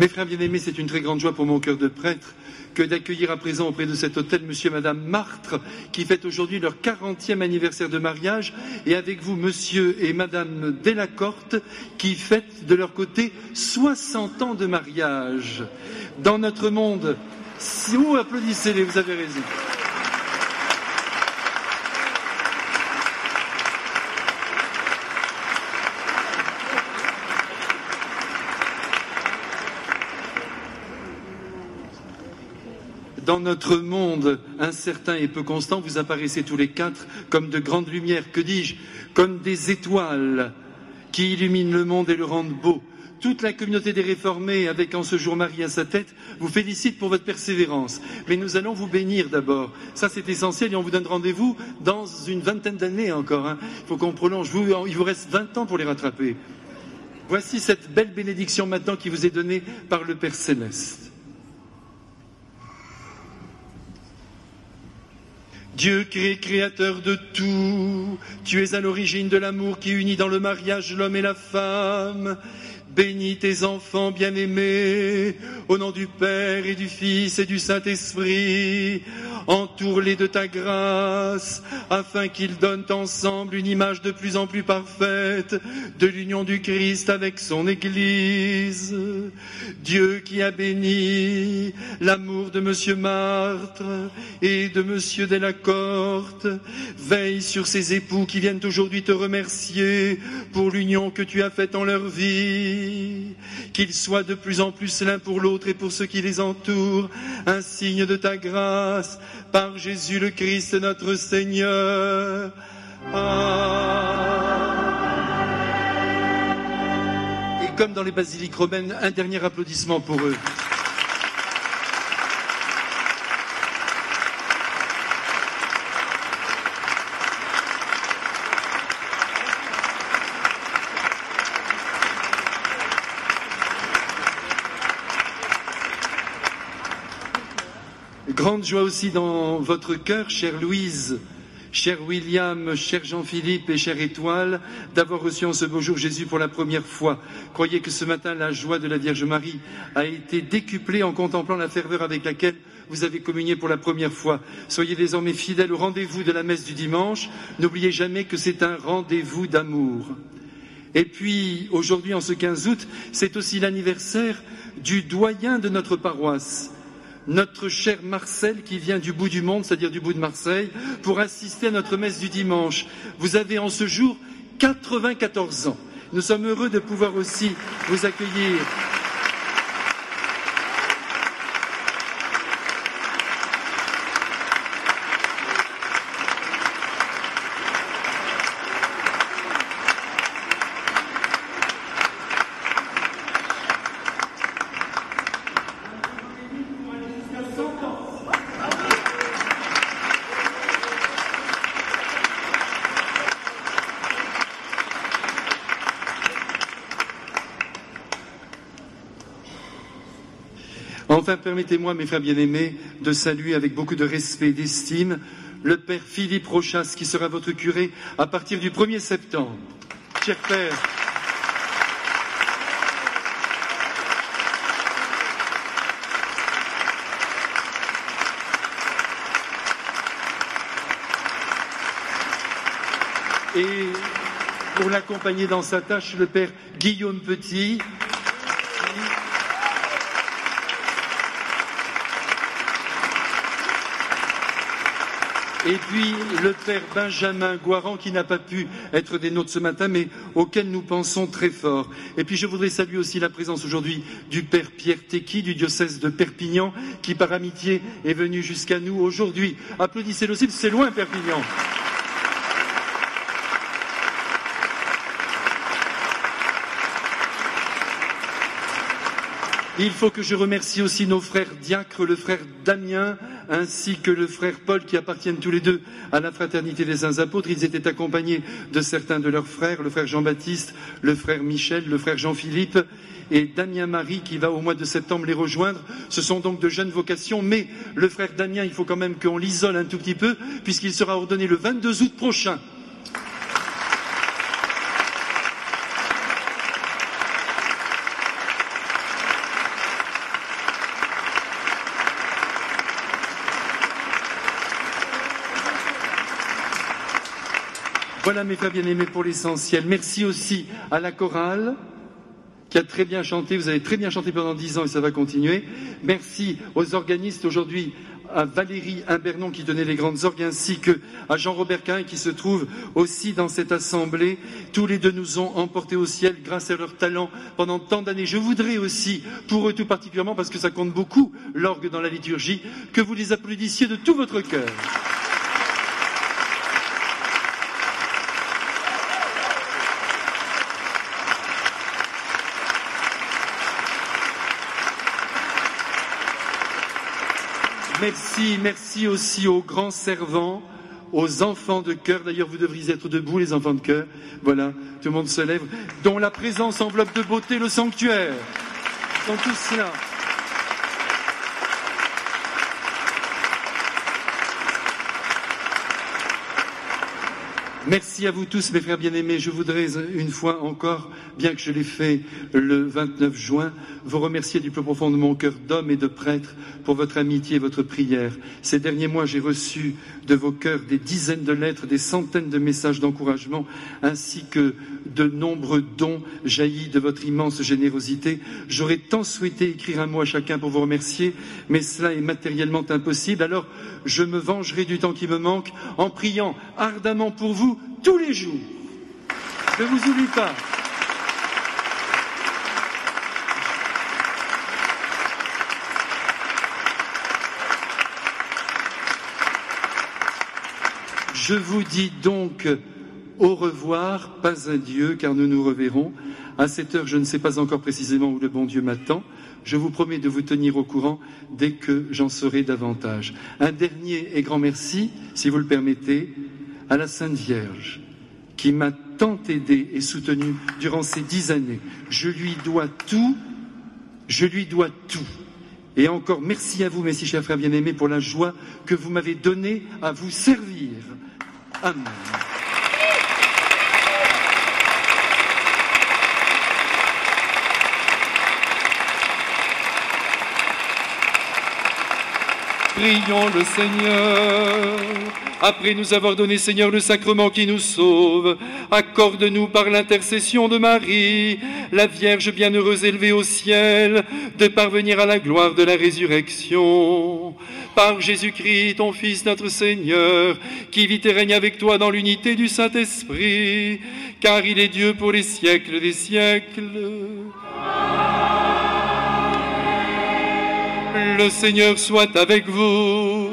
Mes frères bien-aimés, c'est une très grande joie pour mon cœur de prêtre que d'accueillir à présent auprès de cet hôtel monsieur et madame Martre, qui fêtent aujourd'hui leur 40e anniversaire de mariage, et avec vous monsieur et madame Delacorte, qui fêtent de leur côté 60 ans de mariage. Dans notre monde, si vous applaudissez-les, vous avez raison. Dans notre monde incertain et peu constant, vous apparaissez tous les quatre comme de grandes lumières, que dis-je, comme des étoiles qui illuminent le monde et le rendent beau. Toute la communauté des réformés, avec en ce jour Marie à sa tête, vous félicite pour votre persévérance. Mais nous allons vous bénir d'abord. Ça, c'est essentiel et on vous donne rendez-vous dans une vingtaine d'années encore. Il faut qu'on prolonge. Il vous reste 20 ans pour les rattraper. Voici cette belle bénédiction maintenant qui vous est donnée par le Père Céleste. Dieu créateur de tout, tu es à l'origine de l'amour qui unit dans le mariage l'homme et la femme. Bénis tes enfants bien-aimés, au nom du Père et du Fils et du Saint-Esprit. Entoure-les de ta grâce, afin qu'ils donnent ensemble une image de plus en plus parfaite de l'union du Christ avec son Église. Dieu qui a béni l'amour de monsieur Martre et de monsieur Delacorte, veille sur ces époux qui viennent aujourd'hui te remercier pour l'union que tu as faite en leur vie. Qu'ils soient de plus en plus l'un pour l'autre et pour ceux qui les entourent, un signe de ta grâce, par Jésus le Christ notre Seigneur. Amen. Et comme dans les basiliques romaines, un dernier applaudissement pour eux. Grande joie aussi dans votre cœur, chère Louise, cher William, cher Jean-Philippe et chère Étoile, d'avoir reçu en ce beau jour Jésus pour la première fois. Croyez que ce matin, la joie de la Vierge Marie a été décuplée en contemplant la ferveur avec laquelle vous avez communié pour la première fois. Soyez désormais fidèles au rendez-vous de la messe du dimanche. N'oubliez jamais que c'est un rendez-vous d'amour. Et puis, aujourd'hui, en ce 15 août, c'est aussi l'anniversaire du doyen de notre paroisse, notre cher Marcel qui vient du bout du monde, c'est-à-dire du bout de Marseille, pour assister à notre messe du dimanche. Vous avez en ce jour 94 ans. Nous sommes heureux de pouvoir aussi vous accueillir. Enfin, permettez-moi, mes frères bien-aimés, de saluer avec beaucoup de respect et d'estime le Père Philippe Rochas, qui sera votre curé à partir du 1er septembre. Cher Père, et pour l'accompagner dans sa tâche, le Père Guillaume Petit, et puis le Père Benjamin Guaran, qui n'a pas pu être des nôtres ce matin, mais auquel nous pensons très fort. Et puis je voudrais saluer aussi la présence aujourd'hui du Père Pierre Tequi, du diocèse de Perpignan, qui par amitié est venu jusqu'à nous aujourd'hui. Applaudissez-le aussi, parce que c'est loin Perpignan. Il faut que je remercie aussi nos frères diacres, le frère Damien, ainsi que le frère Paul, qui appartiennent tous les deux à la fraternité des saints apôtres. Ils étaient accompagnés de certains de leurs frères, le frère Jean-Baptiste, le frère Michel, le frère Jean-Philippe et Damien Marie, qui va au mois de septembre les rejoindre. Ce sont donc de jeunes vocations, mais le frère Damien, il faut quand même qu'on l'isole un tout petit peu, puisqu'il sera ordonné le 22 août prochain. Voilà mes frères bien-aimés pour l'essentiel. Merci aussi à la chorale qui a très bien chanté. Vous avez très bien chanté pendant 10 ans et ça va continuer. Merci aux organistes aujourd'hui, à Valérie Imbernon qui tenait les grandes orgues, ainsi qu'à Jean-Robert Quin qui se trouve aussi dans cette assemblée. Tous les deux nous ont emportés au ciel grâce à leur talent pendant tant d'années. Je voudrais aussi, pour eux tout particulièrement, parce que ça compte beaucoup, l'orgue dans la liturgie, que vous les applaudissiez de tout votre cœur. Merci aussi aux grands servants, aux enfants de chœur. D'ailleurs, vous devriez être debout, les enfants de chœur. Voilà, tout le monde se lève. Dont la présence enveloppe de beauté le sanctuaire. Ils sont tous là. Merci à vous tous, mes frères bien-aimés. Je voudrais une fois encore, bien que je l'ai fait le 29 juin, vous remercier du plus profond de mon cœur d'homme et de prêtre pour votre amitié et votre prière. Ces derniers mois, j'ai reçu de vos cœurs des dizaines de lettres, des centaines de messages d'encouragement, ainsi que de nombreux dons jaillis de votre immense générosité. J'aurais tant souhaité écrire un mot à chacun pour vous remercier, mais cela est matériellement impossible. Alors, je me vengerai du temps qui me manque en priant ardemment pour vous tous les jours. Ne vous oublie pas. Je vous dis donc au revoir, pas adieu, car nous nous reverrons. À cette heure, je ne sais pas encore précisément où le bon Dieu m'attend. Je vous promets de vous tenir au courant dès que j'en saurai davantage. Un dernier et grand merci, si vous le permettez, à la Sainte Vierge, qui m'a tant aidé et soutenu durant ces 10 années. Je lui dois tout. Et encore merci à vous, mes si chers frères bien-aimés, pour la joie que vous m'avez donnée à vous servir. Amen. Prions le Seigneur. Après nous avoir donné, Seigneur, le sacrement qui nous sauve, accorde-nous par l'intercession de Marie, la Vierge bienheureuse élevée au ciel, de parvenir à la gloire de la résurrection. Par Jésus-Christ, ton Fils, notre Seigneur, qui vit et règne avec toi dans l'unité du Saint-Esprit, car il est Dieu pour les siècles des siècles. Le Seigneur soit avec vous.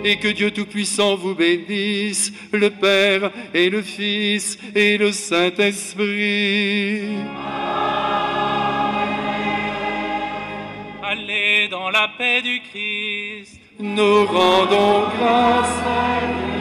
Et que Dieu Tout-Puissant vous bénisse, le Père et le Fils et le Saint-Esprit. Allez dans la paix du Christ. Nous rendons grâce à Dieu.